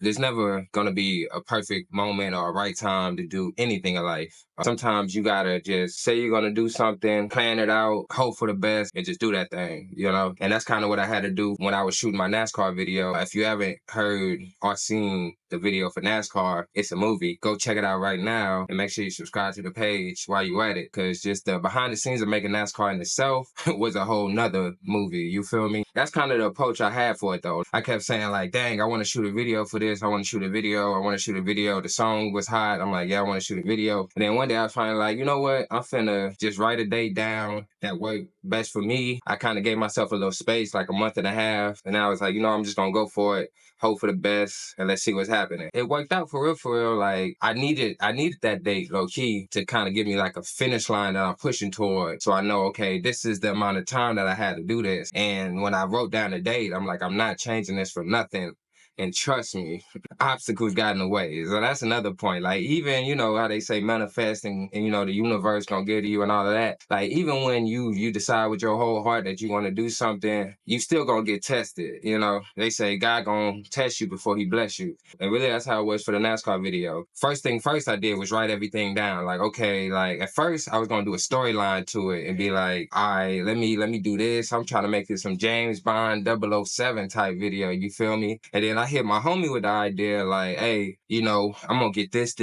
there's never gonna be a perfect moment or a right time to do anything in life. Sometimes you gotta just say you're gonna do something, plan it out, hope for the best, and just do that thing, you know? And that's kind of what I had to do when I was shooting my NASCAR video. If you haven't heard or seen the video for NASCAR, it's a movie. Go check it out right now and make sure you subscribe to the page while you at it. Cause just the behind the scenes of making NASCAR in itself was a whole nother movie. You feel me? That's kind of the approach I had for it though. I kept saying like, dang, I want to shoot a video for this. I want to shoot a video. I want to shoot a video. The song was hot. I'm like, yeah, I want to shoot a video. And then one day I was finally like, you know what? I'm finna just write a date down that worked best for me. I kind of gave myself a little space, like a month and a half. And I was like, you know, I'm just gonna go for it, hope for the best, and let's see what's happening. It worked out for real, for real. Like I needed that date low key to kind of give me like a finish line that I'm pushing toward. So I know, okay, this is the amount of time that I had to do this. And when I wrote down the date, I'm like, I'm not changing this for nothing. And trust me, obstacles got in the way. So that's another point. Like even, you know, how they say manifesting and you know, the universe gonna give to you and all of that. Like even when you decide with your whole heart that you want to do something, you still gonna get tested. You know, they say God gonna test you before he bless you. And really that's how it was for the NASCAR video. First thing first I did was write everything down. Like, okay, like at first I was gonna do a storyline to it and be like, all right, let me do this. I'm trying to make this some James Bond 007 type video. You feel me? And then I hit my homie with the idea like, hey, you know, I'm gonna get this,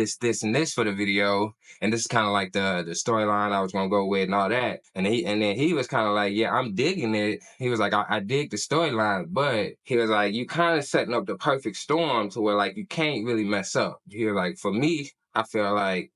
and this for the video. And this is kind of like the storyline I was gonna go with and all that. And then he was kind of like, yeah, I'm digging it. He was like, I dig the storyline, but he was like, you kind of setting up the perfect storm to where like you can't really mess up. He was like, for me, I feel like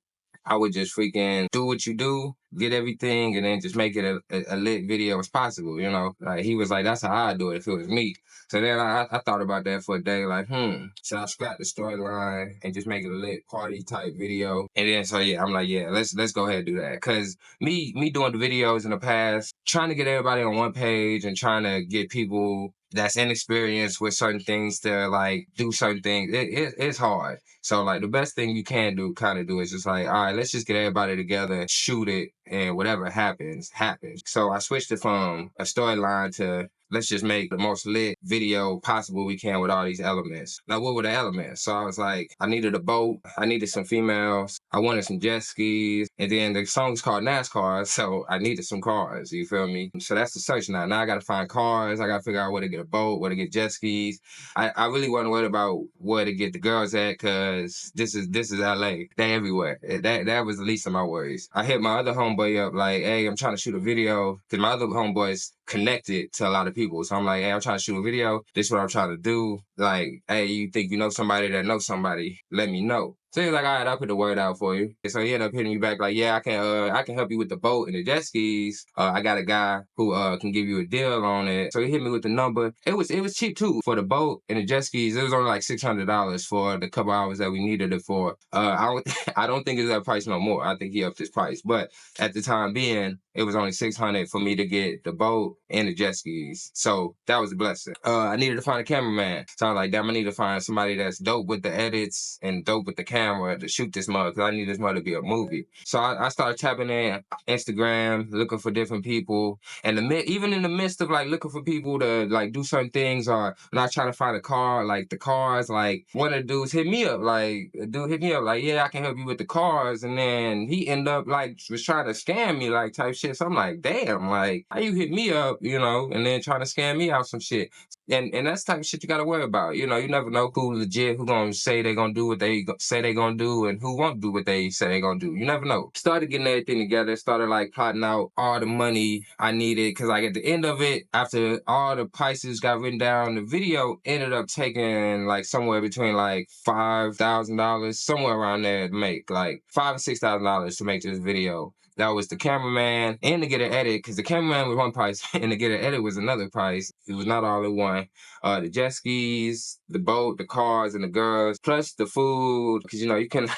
I would just freaking do what you do, get everything, and then just make it a lit video as possible, you know? Like, he was like, that's how I'd do it if it was me. So then I thought about that for a day, like, should I scrap the storyline and just make it a lit party type video? And then, so yeah, I'm like, yeah, let's go ahead and do that. Cause me doing the videos in the past, trying to get everybody on one page and trying to get people that's inexperienced with certain things to like do certain things, it's hard. So like the best thing you can do, kind of do is just like, all right, let's just get everybody together, shoot it, and whatever happens, happens. So I switched it from a storyline to let's just make the most lit video possible we can with all these elements. Now, what were the elements? So I was like, I needed a boat, I needed some females, I wanted some jet skis, and then the song's called NASCAR, so I needed some cars, you feel me? So that's the search now. Now I gotta find cars, I gotta figure out where to get a boat, where to get jet skis. I really wasn't worried about where to get the girls at, cause this is LA. They everywhere. That was the least of my worries. I hit my other homeboy up like, hey, I'm trying to shoot a video, cause my other homeboys connected to a lot of people. So I'm like, hey, I'm trying to shoot a video. This is what I'm trying to do. Like, hey, you think you know somebody that knows somebody? Let me know. So he was like, all right, I'll put the word out for you. And so he ended up hitting me back like, yeah, I can help you with the boat and the jet skis. I got a guy who can give you a deal on it. So he hit me with the number. It was cheap too for the boat and the jet skis. It was only like $600 for the couple hours that we needed it for. I don't think it's that price no more. I think he upped his price, but at the time being, it was only $600 for me to get the boat and the jet skis. So that was a blessing. I needed to find a cameraman. So I was like, damn, I need to find somebody that's dope with the edits and dope with the camera to shoot this mug, because I need this mug to be a movie. So I started tapping in Instagram, looking for different people. And even in the midst of like looking for people to like do certain things or not trying to find a car, like the cars, like one of the dudes hit me up, like a dude hit me up, like, yeah, I can help you with the cars. And then he ended up like was trying to scam me, like type shit. So I'm like, damn, like how you hit me up, you know, and then trying to scam me out some shit. And that's the type of shit you gotta worry about. You know, you never know who legit, who gonna say they gonna do what they say they gonna do, and who won't do what they say they gonna do. You never know. Started getting everything together, started like plotting out all the money I needed, because like at the end of it, after all the prices got written down, the video ended up taking like somewhere between like $5,000, somewhere around there to make, like $5,000 and $6,000 to make this video. That was the cameraman and to get an edit, because the cameraman was one price and to get an edit was another price. It was not all in one. The jet skis, the boat, the cars, and the girls, plus the food, because you know you can't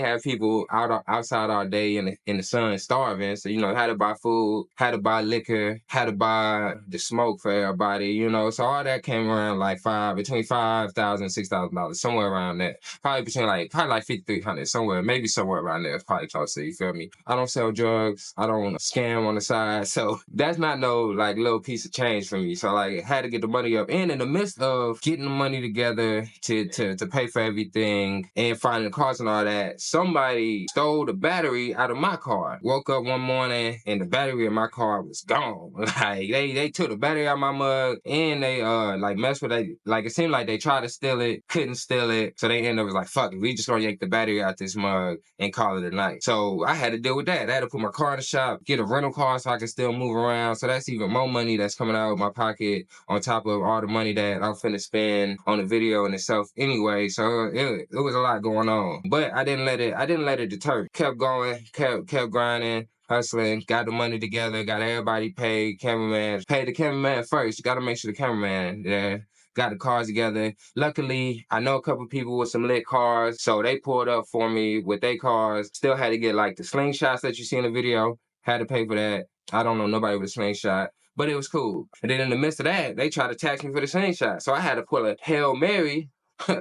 have people outside all day in the sun starving. So you know, had to buy food, had to buy liquor, had to buy the smoke for everybody. You know, so all that came around like between $5,000 and $6,000, somewhere around that. Probably like $5,300, somewhere around there. It's probably closer. You feel me? I don't sell drugs drugs. I don't scam on the side. So that's not no like little piece of change for me. So like I had to get the money up. And in the midst of getting the money together to pay for everything and finding the cars and all that, somebody stole the battery out of my car. Woke up one morning and the battery in my car was gone. Like they took the battery out of my mug and they like messed with it. Like it seemed like they tried to steal it, couldn't steal it. So they ended up was like, fuck it, we just gonna yank the battery out this mug and call it a night. So I had to deal with that. I had to put my car in the shop, get a rental car so I can still move around. So that's even more money that's coming out of my pocket on top of all the money that I'm finna spend on the video in itself anyway. So it was a lot going on. But I didn't let it deter. Kept going, kept grinding, hustling, got the money together, got everybody paid, cameraman. Paid the cameraman first. You gotta make sure the cameraman there. Got the cars together. Luckily, I know a couple people with some lit cars, so they pulled up for me with their cars. Still had to get like the slingshots that you see in the video. Had to pay for that. I don't know nobody with a slingshot, but it was cool. And then in the midst of that, they tried to tax me for the slingshot. So I had to pull a Hail Mary,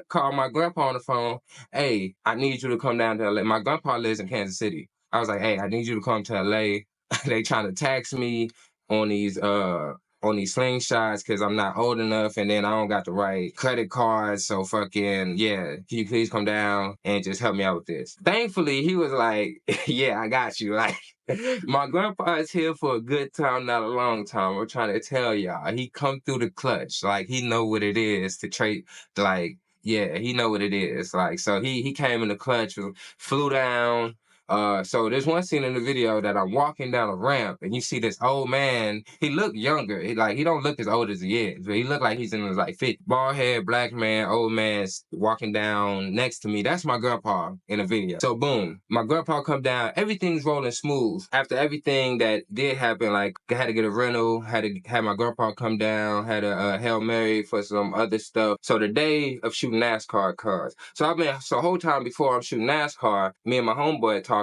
call my grandpa on the phone. Hey, I need you to come down to LA. My grandpa lives in Kansas City. I was like, hey, I need you to come to LA. They trying to tax me on these slingshots because I'm not old enough and then I don't got the right credit cards. So fucking, yeah, can you please come down and just help me out with this? Thankfully, he was like, yeah, I got you. Like, my grandpa is here for a good time, not a long time. I'm trying to tell y'all. He come through the clutch. Like, he know what it is to trade, like, yeah, he know what it is. Like, so he came in the clutch, flew down. So there's one scene in the video that I'm walking down a ramp and you see this old man. He looked younger. He don't look as old as he is, but he looked like he's in his like 50. Bald head, black man, old man walking down next to me. That's my grandpa in the video. So boom, my grandpa come down. Everything's rolling smooth. After everything that did happen, like I had to get a rental, had to have my grandpa come down, had a Hail Mary for some other stuff. So the day of shooting NASCAR cars. So the whole time before I'm shooting NASCAR, me and my homeboy talking,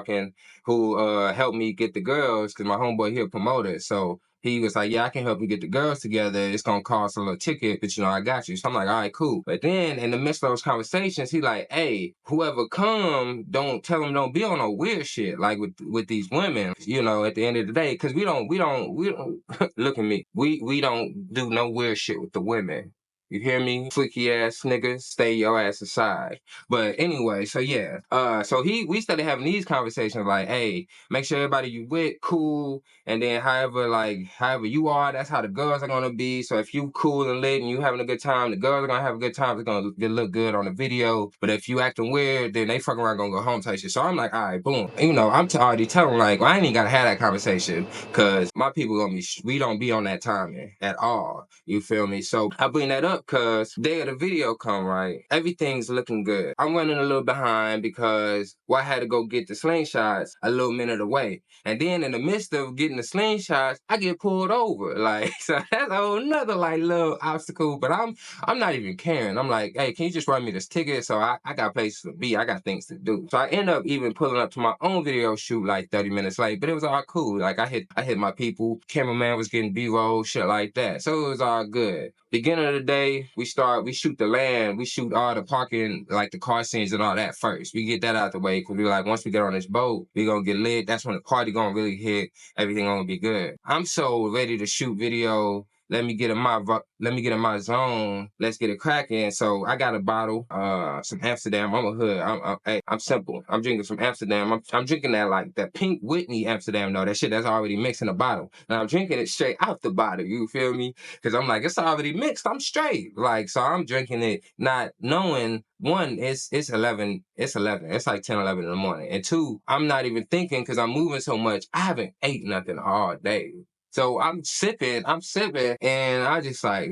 who helped me get the girls, because my homeboy here promoted. So he was like, yeah, I can help you get the girls together. It's going to cost a little ticket, but, you know, I got you. So I'm like, all right, cool. But then in the midst of those conversations, he like, hey, whoever come, don't tell them don't be on no weird shit, like with these women, you know, at the end of the day, because we don't, look at me. We don't do no weird shit with the women. You hear me? Freaky ass niggas, stay your ass aside. But anyway, so yeah. So we started having these conversations like, hey, make sure everybody you with cool, and then however you are, that's how the girls are gonna be. So if you cool and lit and you having a good time, the girls are gonna have a good time. It's gonna look good on the video. But if you acting weird, then they fucking around gonna go home type shit. So I'm like, all right, boom. You know, I'm already telling like, well, I ain't even gotta have that conversation because my people gonna be, we don't be on that timing at all. You feel me? So I bring that up because day of the video come, right? Everything's looking good. I'm running a little behind because I had to go get the slingshots a little minute away. And then in the midst of getting the slingshots, I get pulled over. Like, so that's a whole nother like little obstacle. But I'm not even caring. I'm like, hey, can you just write me this ticket? So I got places to be. I got things to do. So I end up even pulling up to my own video shoot like 30 minutes late. But it was all cool. Like I hit my people. Cameraman was getting B-roll, shit like that. So it was all good. Beginning of the day, we shoot the land, we shoot all the parking, like the car scenes and all that first. We get that out the way because we like, once we get on this boat, we gonna get lit. That's when the party gonna really hit. Everything gonna be good. I'm so ready to shoot video. Let me get in my zone. Let's get it cracking. So I got a bottle, some Amsterdam. I'm a hood. I'm simple. I'm drinking some Amsterdam. I'm drinking that pink Whitney Amsterdam though. That shit that's already mixed in a bottle. And I'm drinking it straight out the bottle. You feel me? Because I'm like, it's already mixed. I'm straight. Like, so I'm drinking it not knowing, one, it's 11. It's like 10, 11 in the morning. And two, I'm not even thinking because I'm moving so much. I haven't ate nothing all day. So I'm sipping, and I just like,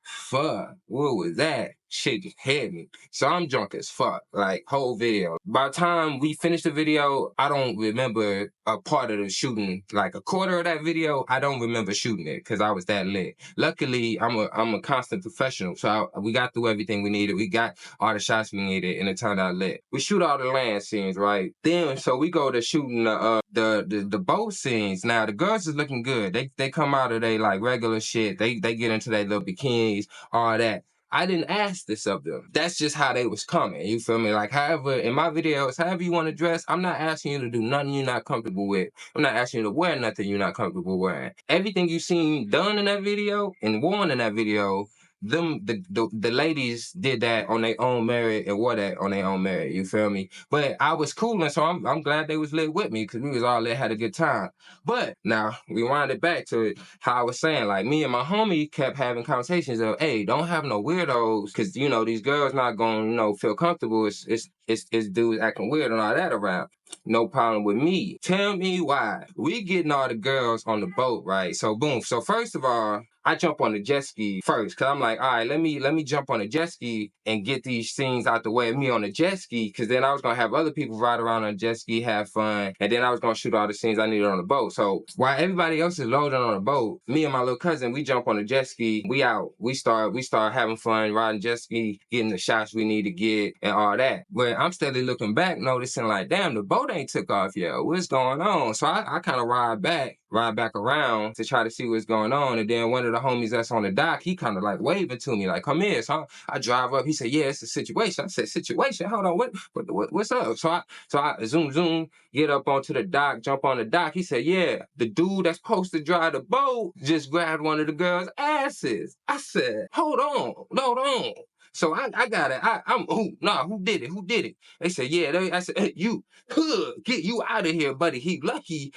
fuck, what was that? Shit just hit me. So I'm drunk as fuck, like, whole video. By the time we finished the video, I don't remember a part of the shooting. Like, a quarter of that video, I don't remember shooting it, because I was that lit. Luckily, I'm a constant professional, so we got through everything we needed. We got all the shots we needed, and it turned out lit. We shoot all the land scenes, right? Then, so we go to shooting the boat scenes. Now, the girls is looking good. They come out of they, like, regular shit. They get into their little bikinis, all that. I didn't ask this of them. That's just how they was coming. You feel me? Like, however, in my videos, however you want to dress, I'm not asking you to do nothing you're not comfortable with. I'm not asking you to wear nothing you're not comfortable wearing. Everything you seen done in that video and worn in that video, the ladies did that on their own merit and wore that on their own merit. You feel me? But I was cool, and so I'm glad they was lit with me because we was all lit, had a good time. But now we wind it back to it, how I was saying, like me and my homie kept having conversations of, hey, don't have no weirdos, because you know these girls not gonna feel comfortable. It's dudes acting weird and all that around. No problem with me. Tell me why. We getting all the girls on the boat, right? So boom. So first of all, I jump on the jet ski first, cause I'm like, all right, let me jump on the jet ski and get these scenes out the way of me on the jet ski, cause then I was gonna have other people ride around on the jet ski, have fun, and then I was gonna shoot all the scenes I needed on the boat. So while everybody else is loading on the boat, me and my little cousin, we jump on the jet ski, we out, we start having fun, riding jet ski, getting the shots we need to get and all that. But I'm steadily looking back, noticing like, damn, the boat ain't took off yet. What's going on? So I kind of ride back around to try to see what's going on. And then one of the homies that's on the dock, he kind of like waving to me, like, come in. So I drive up. He said, yeah, it's a situation. I said, situation? Hold on, what's up? So I zoom, get up onto the dock, jump on the dock. He said, yeah, the dude that's supposed to drive the boat just grabbed one of the girls' asses. I said, hold on. So I got it. Who did it? Who did it? They said, yeah. I said, hey, you, get you out of here, buddy. He lucky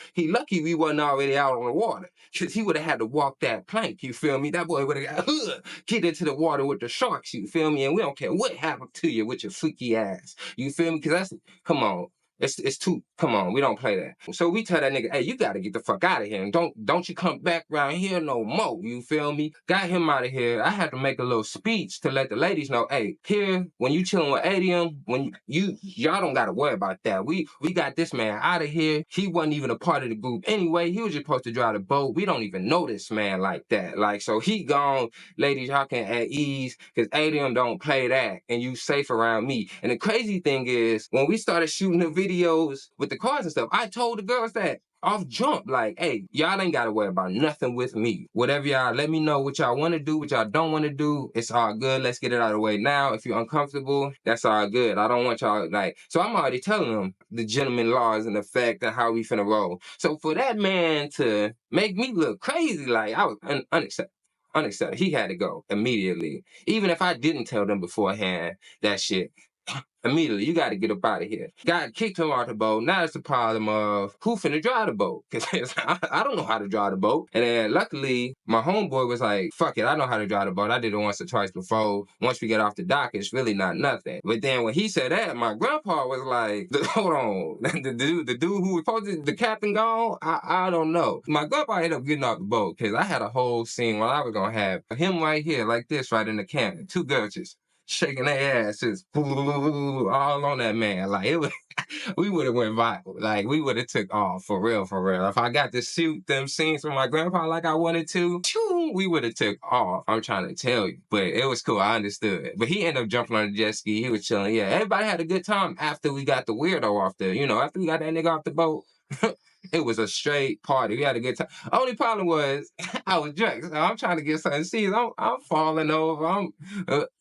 we wasn't already out on the water. Cause he would have had to walk that plank, you feel me? That boy would have got, get into the water with the sharks, you feel me? And we don't care what happened to you with your freaky ass. You feel me? Cause come on. It's too, come on, we don't play that. So we tell that nigga, hey, you gotta get the fuck out of here. And don't you come back around here no more. You feel me? Got him out of here. I had to make a little speech to let the ladies know, hey, here, when you chilling with Adeum, when y'all don't gotta worry about that. We got this man out of here. He wasn't even a part of the group anyway. He was just supposed to drive the boat. We don't even know this man like that. Like, so he gone, ladies, y'all can at ease, because Adeum don't play that, and you safe around me. And the crazy thing is, when we started shooting the videos with the cars and stuff, I told the girls that off jump, like, hey, y'all ain't gotta worry about nothing with me. Whatever y'all, let me know what y'all want to do, what y'all don't want to do. It's all good. Let's get it out of the way now. If you're uncomfortable, that's all good. I don't want y'all, like, so I'm already telling them the gentleman laws and effect and how we finna roll. So for that man to make me look crazy, like, I was unacceptable. He had to go immediately. Even if I didn't tell them beforehand that shit, immediately, you got to get up out of here. Got kicked him off the boat. Now it's the problem of who finna drive the boat. Because I don't know how to drive the boat. And then luckily, my homeboy was like, fuck it, I know how to drive the boat. I did it once or twice before. Once we get off the dock, it's really not nothing. But then when he said that, my grandpa was like, hold on. the dude who was supposed to, the captain gone? I don't know. My grandpa ended up getting off the boat because I had a whole scene where I was going to have him right here like this right in the cannon. Two girls just shaking their asses, all on that man. Like, it was, we would have went viral. Like, we would have took off for real. If I got to shoot them scenes from my grandpa like I wanted to, we would have took off. I'm trying to tell you. But it was cool. I understood. But he ended up jumping on the jet ski. He was chilling. Yeah, everybody had a good time after we got the weirdo off the, after we got that nigga off the boat. It was a straight party. We had a good time. Only problem was I was drunk. So I'm trying to get something to see. I'm falling over.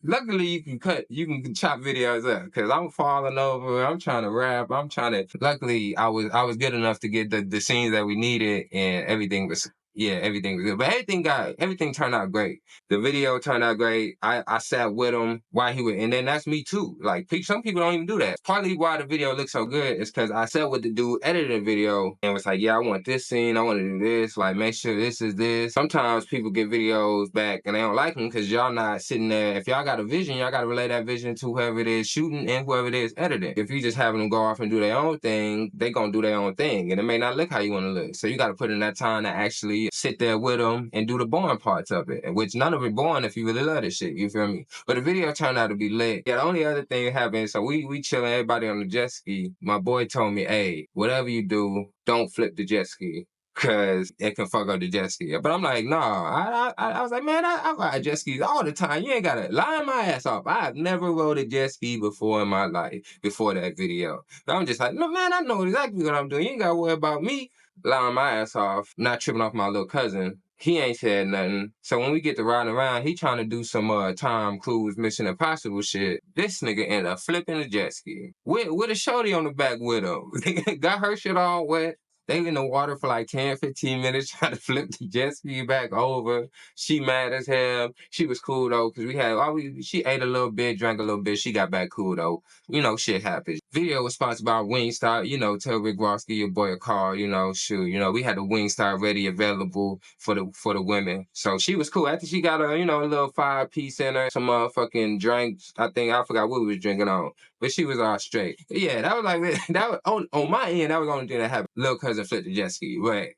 Luckily you can chop videos up because I'm falling over. I'm trying to rap. Luckily I was good enough to get the scenes that we needed, and everything was good. But everything turned out great. The video turned out great. I sat with him while he was, and then that's me too. Like, some people don't even do that. Partly why the video looks so good is because I sat with the dude editing the video and was like, yeah, I want this scene. I want to do this. Like, make sure this is this. Sometimes people get videos back and they don't like them because y'all not sitting there. If y'all got a vision, y'all got to relay that vision to whoever it is shooting and whoever it is editing. If you just having them go off and do their own thing, they gonna do their own thing, and it may not look how you want to look. So you got to put in that time to actually sit there with them and do the boring parts of it, which none of it boring if you really love this shit, you feel me? But the video turned out to be lit. Yeah, the only other thing that happened, so we chilling, everybody on the jet ski. My boy told me, hey, whatever you do, don't flip the jet ski. Cause it can fuck up the jet ski. But I'm like, no, I was like, man, I ride jet skis all the time. You ain't gotta line my ass off. I've never rode a jet ski before in my life, before that video. But I'm just like, no, man, I know exactly what I'm doing. You ain't gotta worry about me lying my ass off, not tripping off my little cousin. He ain't said nothing. So when we get to riding around, he trying to do some Tom Cruise Mission Impossible shit. This nigga ended up flipping a jet ski with a shorty on the back with him. Got her shit all wet. They in the water for like 10, 15 minutes trying to flip the jet ski back over. She mad as hell. She was cool though, because she ate a little bit, drank a little bit. She got back cool though. You know, shit happens. Video was sponsored by Wingstop. You know, tell Rick Ross, give your boy a call. You know, shoot. You know, we had the Wingstop ready, available for the women. So she was cool. After she got a little 5-piece in her, some motherfucking drinks. I forgot what we was drinking on. But she was all straight. But yeah, that was like, that was on my end, that was the only thing that happened. Little cousin flipped the jet ski, but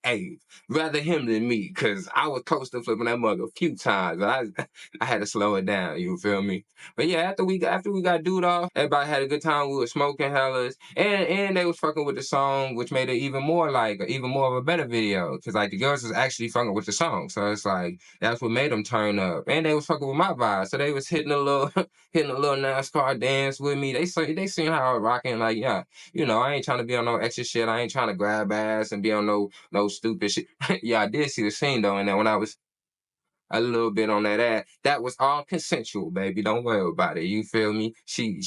hey, rather him than me, because I was close to flipping that mug a few times, but I had to slow it down, you feel me? But yeah, after we got dude off, everybody had a good time. We were smoking hellas, and they was fucking with the song, which made it even more of a better video, because like the girls was actually fucking with the song, so it's like that's what made them turn up, and they was fucking with my vibe, so they was hitting a little NASCAR dance with me. They seen how I was rocking, like, yeah, you know, I ain't trying to be on no extra shit. I ain't trying to grab ass and be on no stupid shit. Yeah, I did see the scene though, and then when I was a little bit on that ass, that was all consensual, baby. Don't worry about it. You feel me? She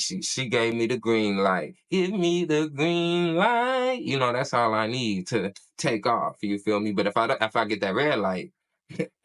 gave me the green light. Give me the green light. You know, that's all I need to take off. You feel me? But if I get that red light,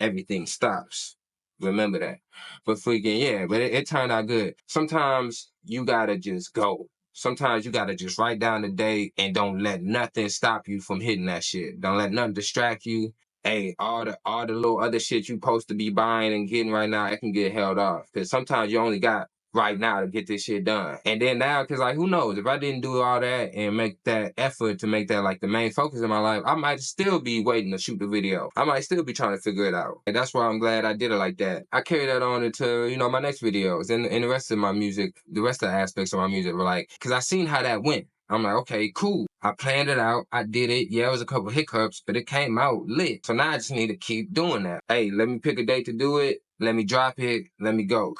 everything stops. Remember that. But freaking yeah, but it turned out good. Sometimes you gotta just go. Sometimes you gotta just write down the day and don't let nothing stop you from hitting that shit. Don't let nothing distract you. Hey, all the little other shit you supposed to be buying and getting right now, it can get held off. Cause sometimes you only got right now to get this shit done. And then now, cause like who knows, if I didn't do all that and make that effort to make that like the main focus of my life, I might still be waiting to shoot the video. I might still be trying to figure it out. And that's why I'm glad I did it like that. I carry that on into, you know, my next videos and the rest of my music, the rest of the aspects of my music were like, cause I seen how that went. I'm like, okay, cool. I planned it out. I did it. Yeah, it was a couple hiccups, but it came out lit. So now I just need to keep doing that. Hey, let me pick a date to do it. Let me drop it. Let me go.